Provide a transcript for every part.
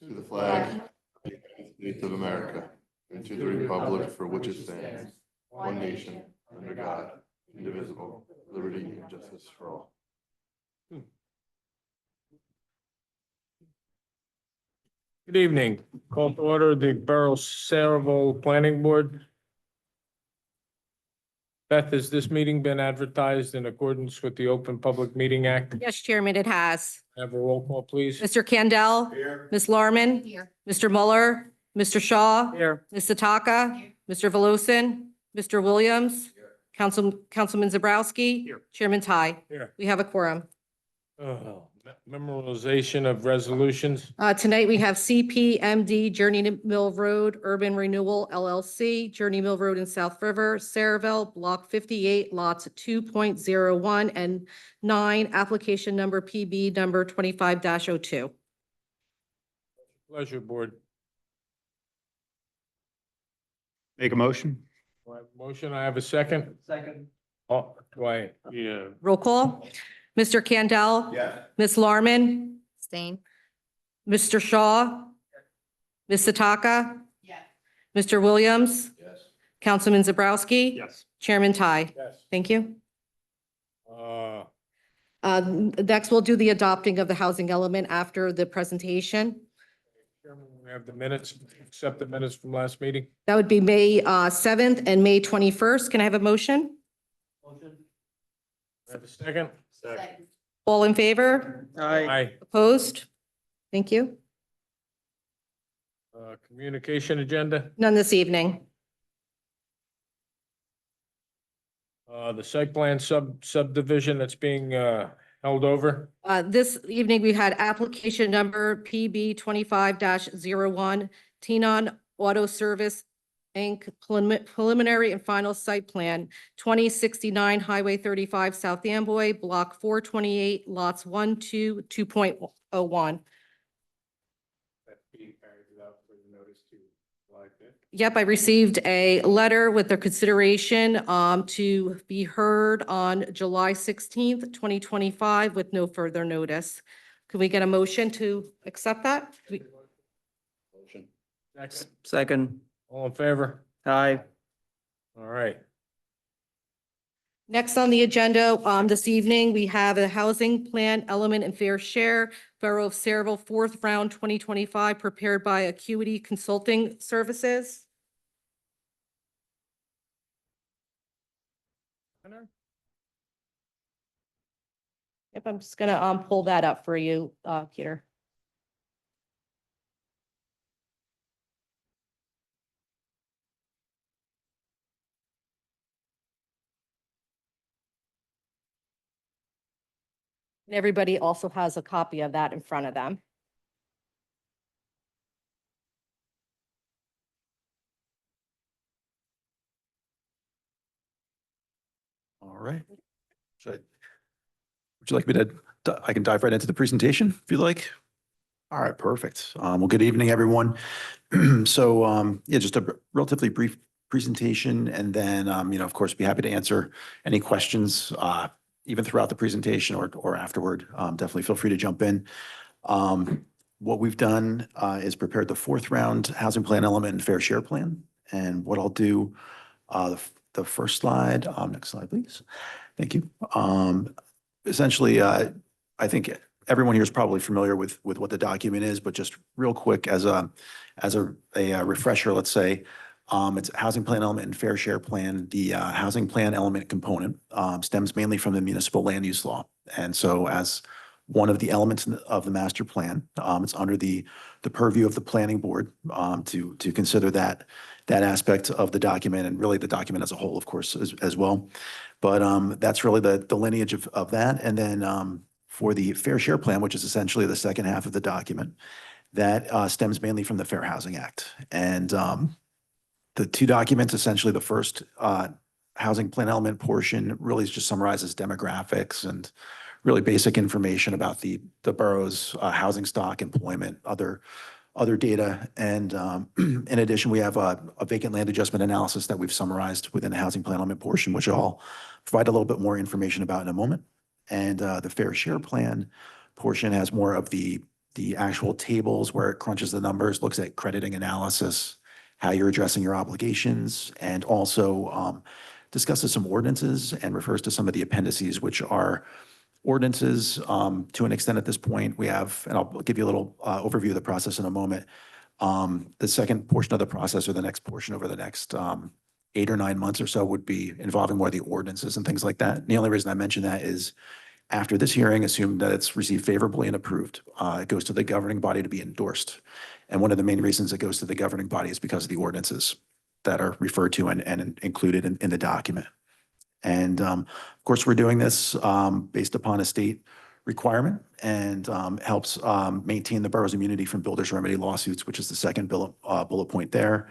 to the flag of the United States of America, and to the republic for which it stands, one nation, under God, indivisible, liberty and justice for all. Good evening. Call to order the Borough Saraville Planning Board. Beth, has this meeting been advertised in accordance with the Open Public Meeting Act? Yes, Chairman, it has. Have a roll call, please. Mr. Candell? Here. Ms. Larman? Here. Mr. Mueller? Mr. Shaw? Here. Ms. Sataka? Mr. Velosin? Mr. Williams? Councilman Zabrowski? Here. Chairman Ty? Here. We have a quorum. Memorization of resolutions. Tonight we have CPMD Journey Mill Road Urban Renewal LLC, Journey Mill Road in South River, Saraville, Block 58, lots 2.01 and 9, application number PB number 25-02. Pleasure, Board. Make a motion? Do I have a motion? I have a second. Second. Oh, do I? Yeah. Roll call. Mr. Candell? Yes. Ms. Larman? Abstain. Mr. Shaw? Ms. Sataka? Yes. Mr. Williams? Yes. Councilman Zabrowski? Yes. Chairman Ty? Yes. Thank you. Uh, Next, we'll do the adopting of the housing element after the presentation. Chairman, we have the minutes, accept the minutes from last meeting. That would be May 7th and May 21st. Can I have a motion? I have a second? Second. All in favor? Aye. Opposed? Thank you. Communication agenda, None this evening. the site plan subdivision that's being, held over. This evening, we had application number PB 25-01, Tenon Auto Service Inc. Preliminary and final site plan, 2069 Highway 35 South Amboy, Block 428, lots 1, 2, 2.01. That's being carried out for the notice to July 5th. Yep, I received a letter with their consideration to be heard on July 16th, 2025 with no further notice. Can we get a motion to accept that? Motion. Next, Second. all in favor? Aye. All right. Next on the agenda, this evening, we have a housing plan element and fair share, Borough of Saraville, fourth round 2025, prepared by Acuity Consulting Services. Yep, I'm just gonna pull that up for you, Peter. And everybody also has a copy of that in front of them. All right. Would you like me to, I can dive right into the presentation if you like. All right, perfect. Well, good evening, everyone. So, yeah, just a relatively brief presentation and then, of course, be happy to answer any questions, even throughout the presentation or afterward. Definitely feel free to jump in. What we've done is prepared the fourth round housing plan element and fair share plan. And what I'll do, the first slide, next slide, please. Thank you. Essentially, I think everyone here is probably familiar with what the document is, but just real quick as a refresher, let's say, it's a housing plan element and fair share plan. The housing plan element component stems mainly from the municipal land use law. And so as one of the elements of the master plan, it's under the purview of the planning board to consider that aspect of the document and really the document as a whole, of course, as well. But that's really the lineage of that. And then for the fair share plan, which is essentially the second half of the document, that stems mainly from the Fair Housing Act. And the two documents, essentially the first housing plan element portion really just summarizes demographics and really basic information about the borough's housing stock, employment, other data. And in addition, we have a vacant land adjustment analysis that we've summarized within the housing plan element portion, which I'll provide a little bit more information about in a moment. And the fair share plan portion has more of the the actual tables where it crunches the numbers, looks at crediting analysis, how you're addressing your obligations, and also discusses some ordinances and refers to some of the appendices, which are ordinances to an extent at this point. We have, and I'll give you a little overview of the process in a moment. The second portion of the process, or the next portion over the next 8 or 9 months or so, would be involving more of the ordinances and things like that. And the only reason I mention that is after this hearing, assume that it's received favorably and approved, it goes to the governing body to be endorsed. And one of the main reasons it goes to the governing body is because of the ordinances that are referred to and included in the document. And of course, we're doing this based upon a state requirement, and helps maintain the borough's immunity from builder's remedy lawsuits, which is the second bullet point there.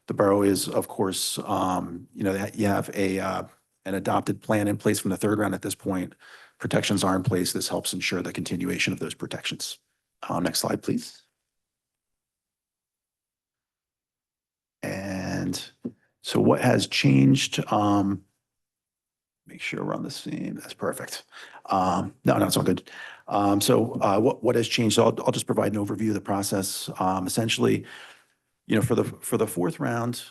The borough is, of course, that you have an adopted plan in place from the third round at this point. Protections are in place. This helps ensure the continuation of those protections. Next slide, please. And so what has changed? Make sure we're on the same. That's perfect. No, it's all good. What has changed? So I'll just provide an overview of the process. Essentially, for the fourth round,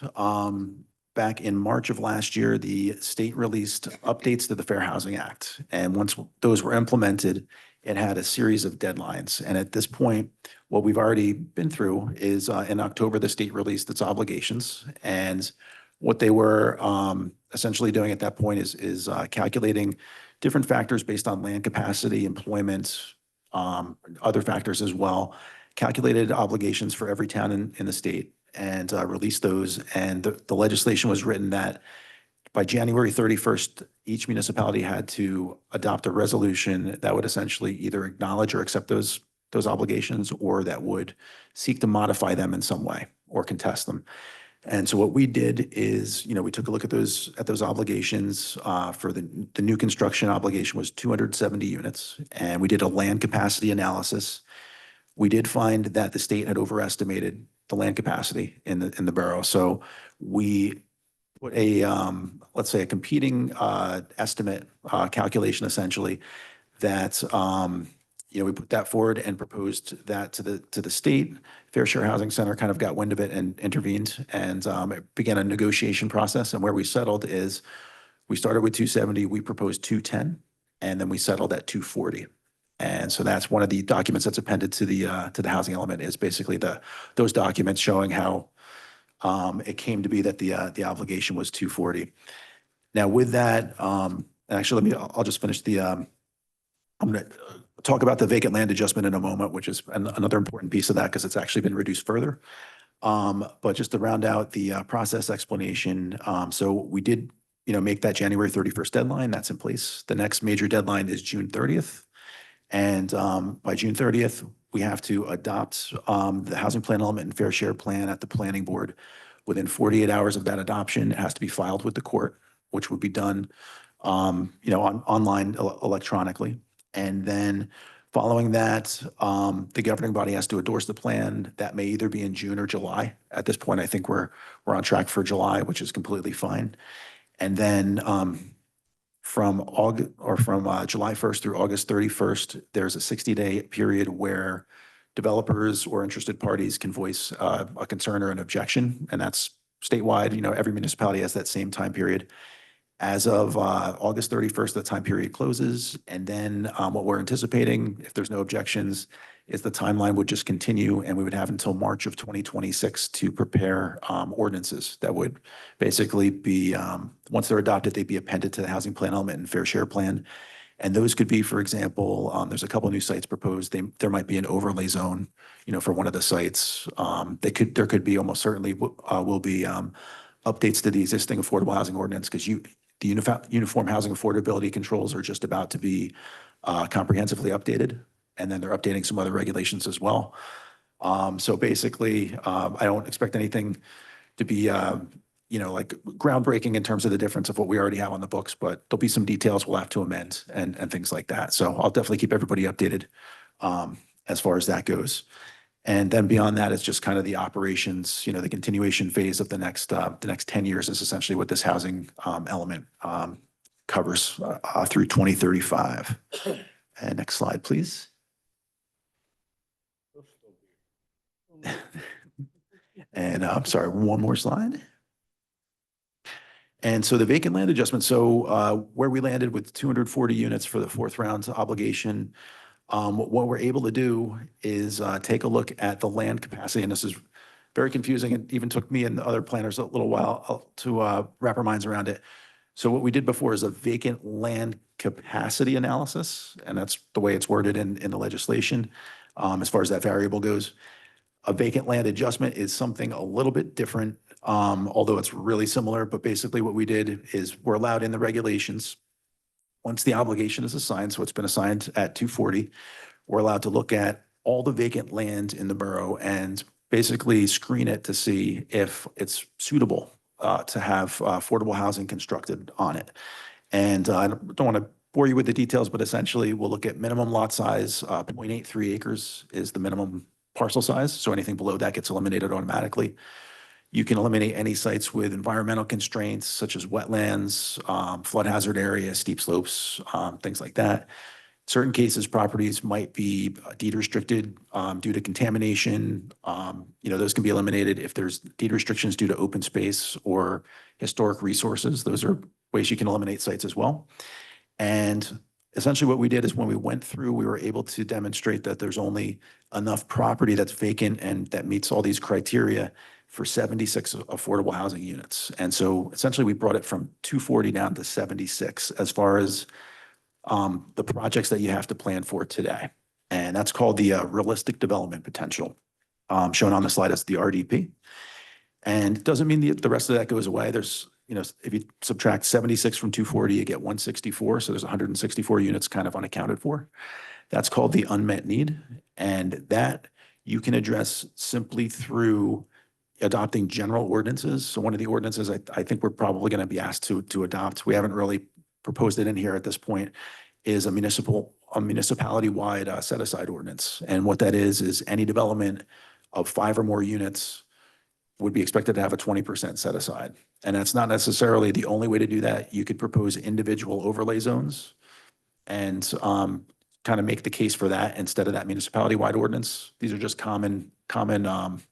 back in March of last year, the state released updates to the Fair Housing Act. And once those were implemented, it had a series of deadlines. And at this point, what we've already been through is in October, the state released its obligations. And what they were essentially doing at that point is calculating different factors based on land capacity, employment, other factors as well, calculated obligations for every town in the state, and released those. And the legislation was written that by January 31st, each municipality had to adopt a resolution that would essentially either acknowledge or accept those obligations, or that would seek to modify them in some way or contest them. And so what we did is, we took a look at those obligations. For the new construction obligation was 270 units, and we did a land capacity analysis. We did find that the state had overestimated the land capacity in the borough. So we put let's say a competing estimate calculation, essentially, that we put that forward and proposed that to the state. Fair Share Housing Center kind of got wind of it and intervened, and it began a negotiation process. And where we settled is, we started with 270, we proposed 210, and then we settled at 240. And so that's one of the documents that's appended to the housing element, is basically those documents showing how it came to be that the obligation was 240. Now with that, actually, I'll just finish I'm going to talk about the vacant land adjustment in a moment, which is another important piece of that, because it's actually been reduced further. But just to round out the process explanation, so we did, make that January 31st deadline. That's in place. The next major deadline is June 30th. And by June 30th, we have to adopt the housing plan element and fair share plan at the planning board. Within 48 hours of that adoption, it has to be filed with the court, which would be done, online electronically. And then following that, the governing body has to endorse the plan. That may either be in June or July. At this point, I think we're on track for July, which is completely fine. And then from July 1st through August 31st, there's a 60-day period where developers or interested parties can voice a concern or an objection, and that's statewide. Every municipality has that same time period. As of August 31st, the time period closes, and then what we're anticipating, if there's no objections, is the timeline would just continue, and we would have until March of 2026 to prepare ordinances that would basically be, once they're adopted, they'd be appended to the housing plan element and fair share plan. And those could be, for example, there's a couple of new sites proposed. There might be an overlay zone, for one of the sites. There could be, almost certainly will be updates to the existing affordable housing ordinance, because the uniform housing affordability controls are just about to be comprehensively updated. And then they're updating some other regulations as well. So basically, I don't expect anything to be, like groundbreaking in terms of the difference of what we already have on the books, but there'll be some details we'll have to amend and things like that. So I'll definitely keep everybody updated as far as that goes. And then beyond that, it's just kind of the operations, the continuation phase of the next 10 years is essentially what this housing element covers through 2035. And next slide, please. And I'm sorry, one more slide. And so the vacant land adjustment, so where we landed with 240 units for the fourth round obligation, what we're able to do is take a look at the land capacity, and this is very confusing. It even took me and the other planners a little while to wrap our minds around it. So what we did before is a vacant land capacity analysis, and that's the way it's worded in the legislation as far as that variable goes. A vacant land adjustment is something a little bit different, although it's really similar. But basically what we did is we're allowed in the regulations, once the obligation is assigned, so it's been assigned at 240, we're allowed to look at all the vacant land in the borough and basically screen it to see if it's suitable to have affordable housing constructed on it. And I don't want to bore you with the details, but essentially we'll look at minimum lot size, 0.83 acres is the minimum parcel size. So anything below that gets eliminated automatically. You can eliminate any sites with environmental constraints such as wetlands, flood hazard areas, steep slopes, things like that. Certain cases, properties might be deed restricted due to contamination. Those can be eliminated. If there's deed restrictions due to open space or historic resources, those are ways you can eliminate sites as well. And essentially what we did is when we went through, we were able to demonstrate that there's only enough property that's vacant and that meets all these criteria for 76 affordable housing units. And so essentially we brought it from 240 down to 76 as far as the projects that you have to plan for today. And that's called the realistic development potential, shown on the slide as the RDP. And it doesn't mean the rest of that goes away. There's, if you subtract 76 from 240, you get 164. So there's 164 units kind of unaccounted for. That's called the unmet need. And that you can address simply through adopting general ordinances. So one of the ordinances I think we're probably going to be asked to adopt, we haven't really proposed it in here at this point, is a municipality-wide set-aside ordinance. And what that is any development of 5 or more units would be expected to have a 20% set aside. And that's not necessarily the only way to do that. You could propose individual overlay zones and kind of make the case for that instead of that municipality-wide ordinance. These are just common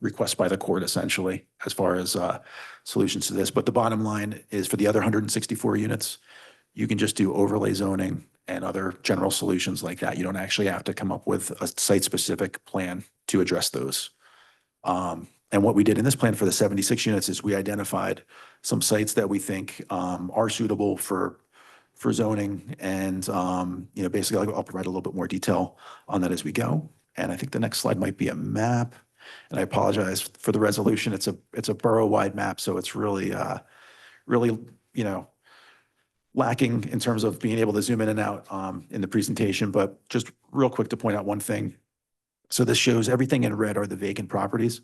requests by the court, essentially, as far as solutions to this. But the bottom line is for the other 164 units, you can just do overlay zoning and other general solutions like that. You don't actually have to come up with a site-specific plan to address those. And what we did in this plan for the 76 units is we identified some sites that we think are suitable for zoning. And, basically I'll provide a little bit more detail on that as we go. And I think the next slide might be a map. And I apologize for the resolution. It's a borough-wide map. So it's really, lacking in terms of being able to zoom in and out in the presentation. But just real quick to point out one thing. So this shows everything in red are the vacant properties.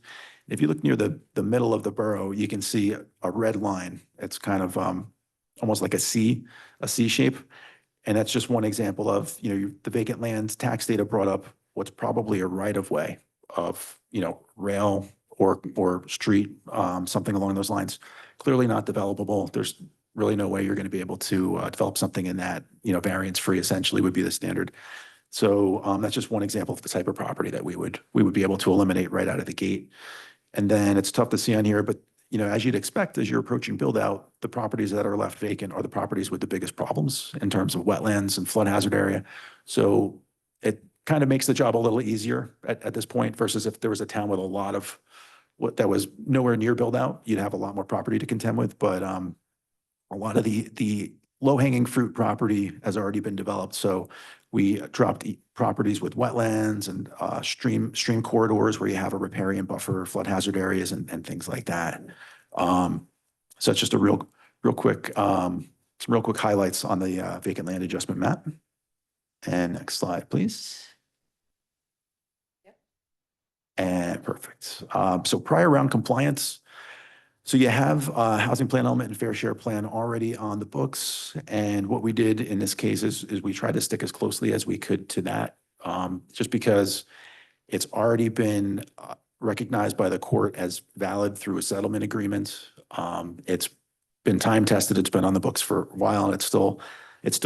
If you look near the middle of the borough, you can see a red line. It's kind of almost like a C shape. And that's just one example of, the vacant land tax data brought up what's probably a right of way of, rail or street, something along those lines. Clearly not developable. There's really no way you're going to be able to develop something in that, variance free essentially would be the standard. So that's just one example of the type of property that we would be able to eliminate right out of the gate. And then it's tough to see on here, but as you'd expect, as you're approaching build out, the properties that are left vacant are the properties with the biggest problems in terms of wetlands and flood hazard area. So it kind of makes the job a little easier at this point versus if there was a town with a lot of what that was nowhere near build out, you'd have a lot more property to contend with. But a lot of the low hanging fruit property has already been developed. So we dropped properties with wetlands and stream corridors where you have a riparian buffer, flood hazard areas and things like that. So it's just a real quick, some real quick highlights on the vacant land adjustment map. And next slide, please. Yep. And perfect. So prior round compliance. So you have a housing plan element and fair share plan already on the books. And what we did in this case is we tried to stick as closely as we could to that, just because it's already been recognized by the court as valid through a settlement agreement. It's been time tested. It's been on the books for a while and it stood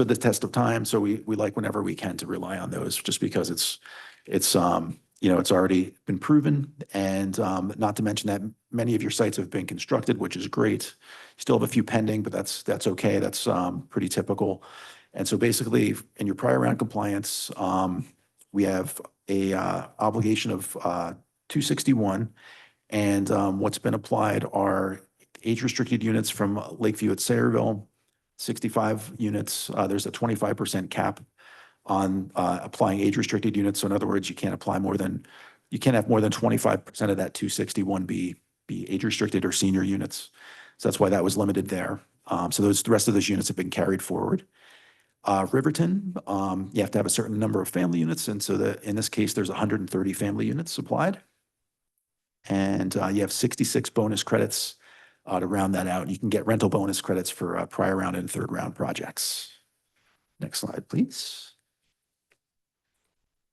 the test of time. So we like whenever we can to rely on those just because it's it's already been proven, and not to mention that many of your sites have been constructed, which is great. Still have a few pending, but that's okay. That's pretty typical. And so basically, in your prior round compliance, we have a obligation of 261, and what's been applied are age-restricted units from Lakeview at Sayreville, 65 units. There's a 25% cap on applying age-restricted units. So in other words, you can't have more than 25% of that 261 be age-restricted or senior units. So that's why that was limited there. So the rest of those units have been carried forward. Riverton, you have to have a certain number of family units. And so in this case, there's 130 family units supplied. And you have 66 bonus credits to round that out. You can get rental bonus credits for prior round and third round projects. Next slide, please.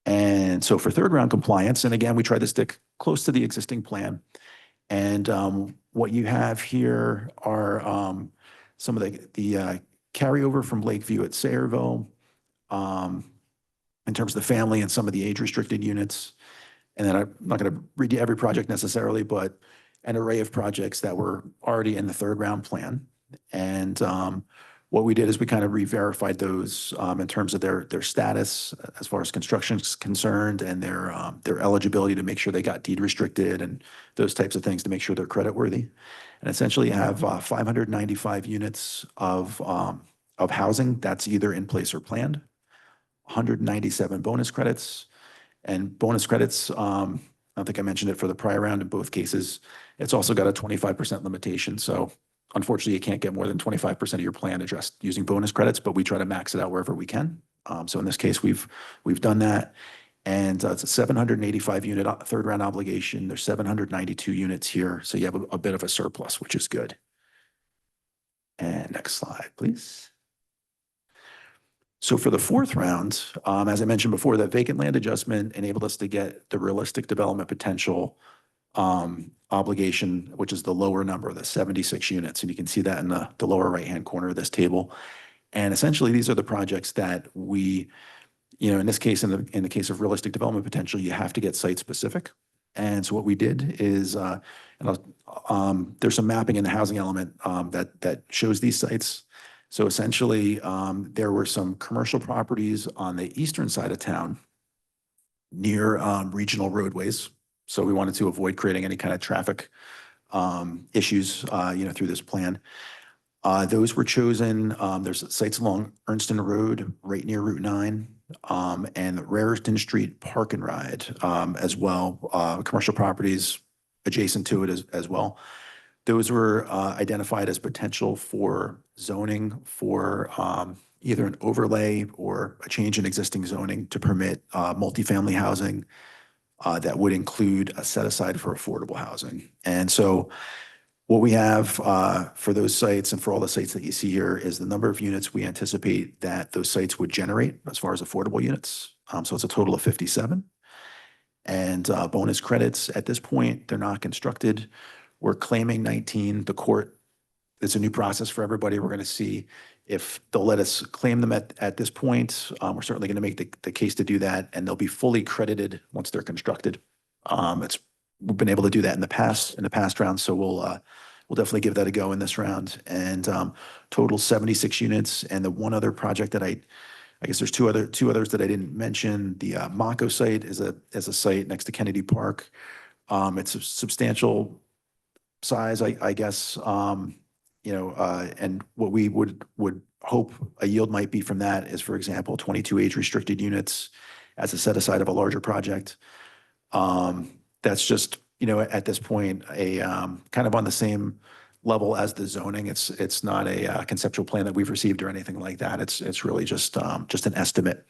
And so for third round compliance, and again, we try to stick close to the existing plan. And what you have here are some of the carryover from Lakeview at Sayreville in terms of the family and some of the age-restricted units. And then I'm not going to read you every project necessarily, but an array of projects that were already in the third round plan. And what we did is we kind of re-verified those in terms of their status as far as construction is concerned, and their eligibility to make sure they got deed restricted and those types of things to make sure they're creditworthy. And essentially have 595 units of housing that's either in place or planned, 197 bonus credits. And bonus credits, I don't think I mentioned it for the prior round in both cases. It's also got a 25% limitation. So unfortunately, you can't get more than 25% of your plan addressed using bonus credits, but we try to max it out wherever we can. So in this case, we've done that. And it's a 785 unit third round obligation. There's 792 units here. So you have a bit of a surplus, which is good. And next slide, please. So for the fourth round, as I mentioned before, the vacant land adjustment enabled us to get the realistic development potential obligation, which is the lower number, the 76 units. And you can see that in the lower right-hand corner of this table. And essentially, these are the projects that we, in this case, in the case of realistic development potential, you have to get site specific. And so what we did is, there's some mapping in the housing element that shows these sites. So essentially, there were some commercial properties on the eastern side of town near regional roadways. So we wanted to avoid creating any kind of traffic issues, through this plan. Those were chosen. There's sites along Ernston Road, right near Route 9, and Raritan Street Park and Ride as well. Commercial properties adjacent to it as well. Those were identified as potential for zoning for either an overlay or a change in existing zoning to permit multifamily housing that would include a set aside for affordable housing. And so what we have for those sites and for all the sites that you see here is the number of units we anticipate that those sites would generate as far as affordable units. So it's a total of 57. And bonus credits at this point, they're not constructed. We're claiming 19. The court, it's a new process for everybody. We're going to see if they'll let us claim them at this point. We're certainly going to make the case to do that, and they'll be fully credited once they're constructed. We've been able to do that in the past rounds, so we'll definitely give that a go in this round. And total 76 units. And the one other project that I guess there's two others that I didn't mention. The Mako site is a site next to Kennedy Park. It's a substantial size, I guess, and what we would hope a yield might be from that is, for example, 22 age restricted units as a set aside of a larger project. That's just, at this point, a kind of on the same level as the zoning. It's not a conceptual plan that we've received or anything like that. It's really just an estimate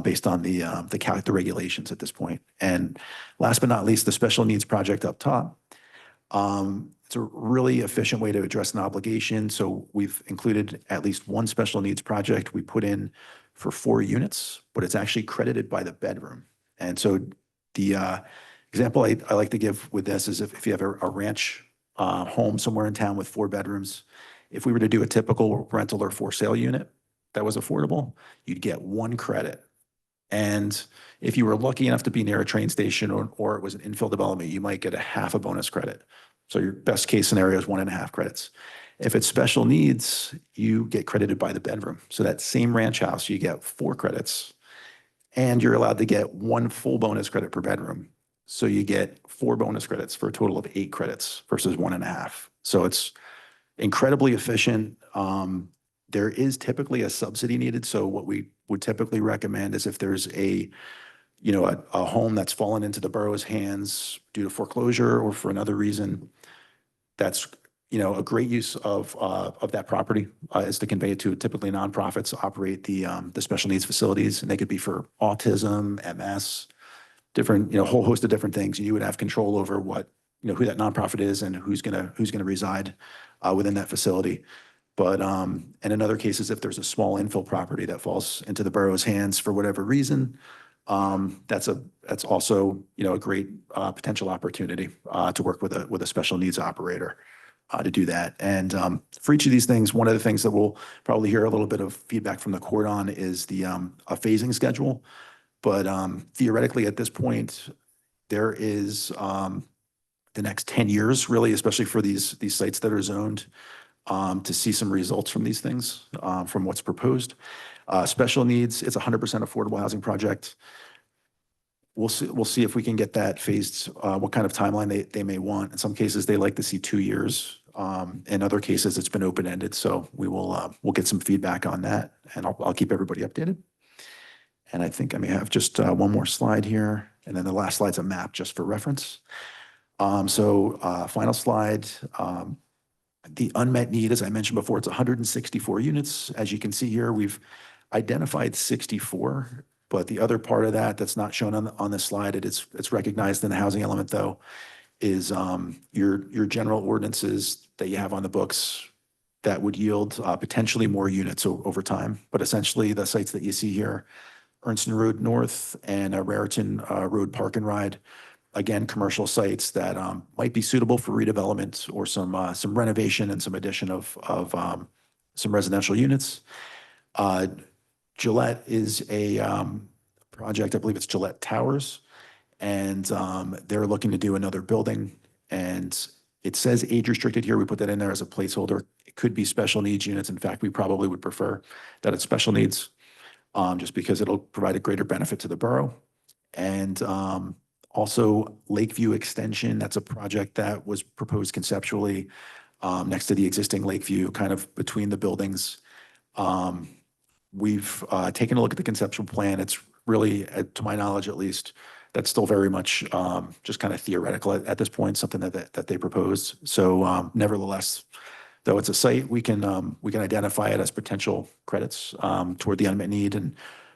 based on the regulations at this point. And last but not least, the special needs project up top. It's a really efficient way to address an obligation. So we've included at least one special needs project we put in for 4 units, but it's actually credited by the bedroom. And so the example I like to give with this is if you have a ranch home somewhere in town with 4 bedrooms, if we were to do a typical rental or for sale unit that was affordable, you'd get 1 credit And if you were lucky enough to be near a train station or it was an infill development, you might get a half a bonus credit. So your best case scenario is 1.5 credits. If it's special needs, you get credited by the bedroom. So that same ranch house, you get 4 credits and you're allowed to get 1 full bonus credit per bedroom. So you get 4 bonus credits for a total of 8 credits versus 1.5. So it's incredibly efficient. There is typically a subsidy needed. So what we would typically recommend is if there's a home that's fallen into the borough's hands due to foreclosure or for another reason, that's, a great use of that property is to convey it to typically nonprofits operate the special needs facilities. And they could be for autism, MS, different, whole host of different things. And you would have control over what, who that nonprofit is and who's gonna reside within that facility. But and in other cases, if there's a small infill property that falls into the borough's hands for whatever reason, that's also, a great potential opportunity to work with a special needs operator to do that. And for each of these things, one of the things that we'll probably hear a little bit of feedback from the court on is the a phasing schedule. But theoretically, at this point, there is the next 10 years, really, especially for these sites that are zoned, to see some results from these things, from what's proposed. Special needs, it's 100% affordable housing project. We'll see if we can get that phased, what kind of timeline they may want. In some cases, they like to see 2 years. In other cases, it's been open-ended. So we'll get some feedback on that and I'll keep everybody updated. And I think I may have just one more slide here. And then the last slide's a map just for reference. Final slide. The unmet need, as I mentioned before, it's 164 units. As you can see here, we've identified 64, but the other part of that that's not shown on this slide, it's recognized in the housing element though, is your general ordinances that you have on the books that would yield potentially more units over time. But essentially the sites that you see here, Ernst Road North and Raritan Road Park and Ride, again, commercial sites that might be suitable for redevelopment or some renovation and some addition of some residential units. Gillette is a project, I believe it's Gillette Towers, and they're looking to do another building. And it says age restricted here. We put that in there as a placeholder. It could be special needs units. In fact, we probably would prefer that it's special needs, just because it'll provide a greater benefit to the borough. And also Lakeview Extension, that's a project that was proposed conceptually next to the existing Lakeview, kind of between the buildings. We've taken a look at the conceptual plan. It's really, to my knowledge at least, that's still very much just kind of theoretical at this point, something that they proposed. So nevertheless, though it's a site, we can identify it as potential credits toward the unmet need. And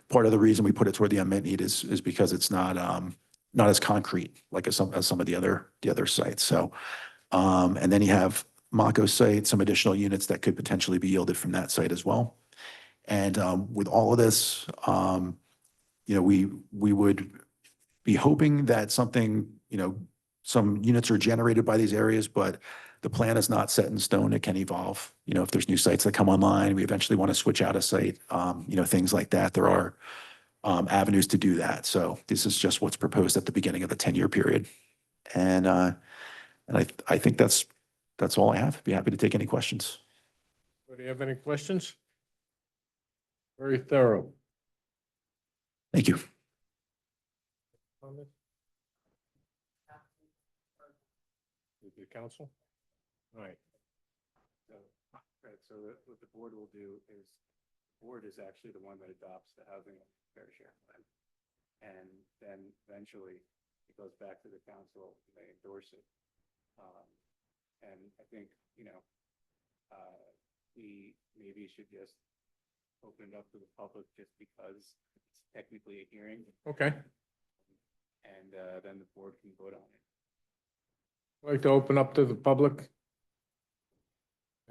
part of the reason we put it toward the unmet need is because it's not as concrete like as some of the other sites. So and then you have Mako site, some additional units that could potentially be yielded from that site as well. And with all of this, we would be hoping that something, some units are generated by these areas, but the plan is not set in stone. It can evolve. If there's new sites that come online, we eventually want to switch out a site, things like that. There are avenues to do that. So this is just what's proposed at the beginning of the 10-year period. And I think that's all I have. Be happy to take any questions. Do you have any questions? Very thorough. Thank you. The council? Right. So what the board will do is, the board is actually the one that adopts the housing fair share plan. And then eventually it goes back to the council, and they endorse it. And I think, we maybe should just open it up to the public just because it's technically a hearing. Okay. And then the board can vote on it. I'd like to open up to the public.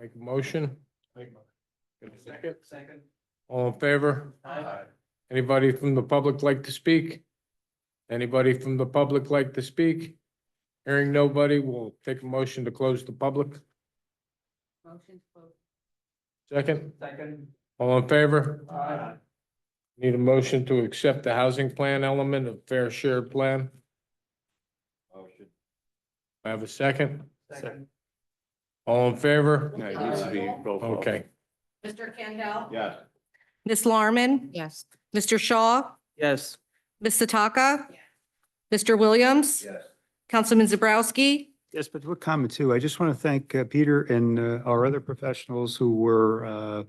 Make a motion. Get a second. Second. All in favor? Aye. Anybody from the public like to speak? Anybody from the public like to speak? Hearing nobody, we'll take a motion to close the public. Motion to close. Second, Second. all in favor? Aye. Need a motion to accept the housing plan element of fair share plan. Motion. I have a second? All in favor? No, it needs to be roll call. Okay. Mr. Kendall? Yes. Ms. Larmen? Yes. Mr. Shaw? Yes. Ms. Sataka? Mr. Williams? Yes. Councilman Zabrowski? Yes, but what comment too? I just want to thank Peter and our other professionals who were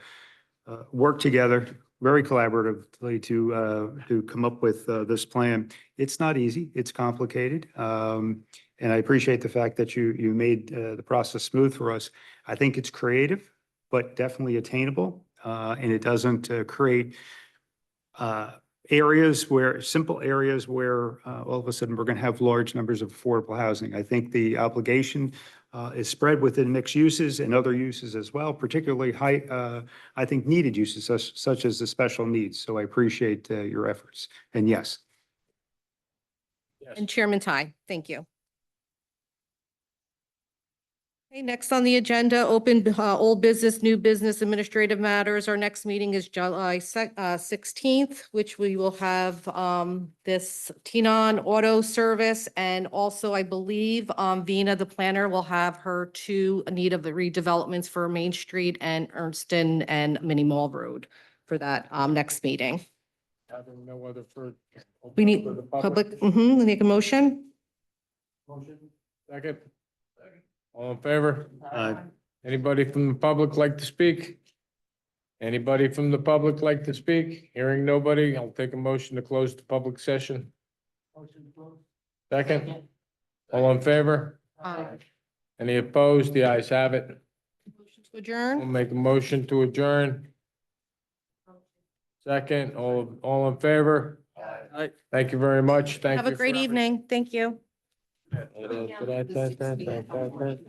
worked together very collaboratively to come up with this plan. It's not easy. It's complicated. And I appreciate the fact that you made the process smooth for us. I think it's creative, but definitely attainable. And it doesn't create simple areas where all of a sudden we're going to have large numbers of affordable housing. I think the obligation is spread within mixed uses and other uses as well, particularly I think needed uses such as the special needs. So I appreciate your efforts. And yes. And Chairman Tai, thank you. Okay, next on the agenda, open old business, new business, administrative matters. Our next meeting is July 16th, which we will have this Tenon Auto Service. And also, I believe Vina, the planner, will have her two need of the redevelopments for Main Street and Ernston and Mini Mall Road for that next meeting. Having no other for. We need for the public, make a motion? Motion. Second. All in favor? Anybody from the public like to speak? Anybody from the public like to speak? Hearing nobody, I'll take a motion to close the public session. Second. All in favor? Any opposed? The ayes have it. Motion to adjourn? We'll make a motion to adjourn. Second, all in favor? Thank you very much. Thank you. Have a great for- evening. Thank you.